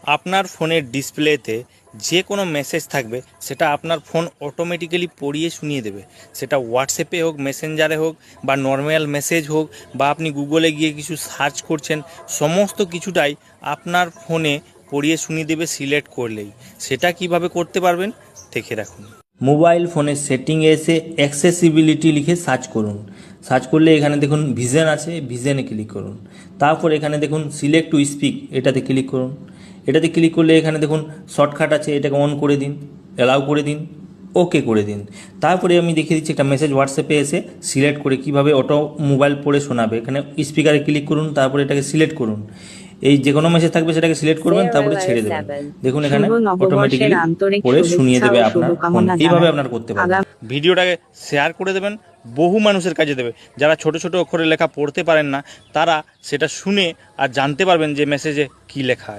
আপনার ফোনের ডিসপ্লেতে যে কোনো মেসেজ থাকবে সেটা আপনার ফোন অটোমেটিক্যালি পড়িয়ে শুনিয়ে দেবে। সেটা হোয়াটসঅ্যাপে হোক, মেসেঞ্জারে হোক, বা নর্মাল মেসেজ হোক, বা আপনি গুগলে গিয়ে কিছু সার্চ করছেন, সমস্ত কিছুটাই আপনার ফোনে পড়িয়ে শুনিয়ে দেবে সিলেক্ট করলেই। সেটা কিভাবে করতে পারবেন দেখে রাখুন। মোবাইল ফোনের সেটিংয়ে এসে অ্যাক্সেসিবিলিটি লিখে সার্চ করুন। সার্চ করলে এখানে দেখুন ভিশন আছে, ভিশনে ক্লিক করুন। তারপর এখানে দেখুন সিলেক্ট টু স্পিক, এটাতে ক্লিক করুন। এটাতে ক্লিক করলে এখানে দেখুন শর্টকাট আছে, এটাকে অন করে দিন, অ্যালাউ করে দিন, ওকে করে দিন। তারপরে আমি দেখিয়ে দিচ্ছি একটা মেসেজ হোয়াটসঅ্যাপে এসে সিলেক্ট করে কিভাবে অটো মোবাইল পড়ে শোনাবে। এখানে স্পিকারে ক্লিক করুন, তারপরে এটাকে সিলেক্ট করুন। এই যে কোনো মেসেজ থাকবে সেটাকে সিলেক্ট করবেন, তারপরে ছেড়ে দেবেন। দেখুন এখানে অটোমেটিক্যালি পড়ে শুনিয়ে দেবে আপনার ফোন। এইভাবে আপনারা করতে পারবেন। ভিডিওটাকে শেয়ার করে দেবেন, বহু মানুষের কাজে দেবে। যারা ছোট ছোট অক্ষরে লেখা পড়তে পারেন না, তারা সেটা শুনে আর জানতে পারবেন যে মেসেজে কী লেখা আছে।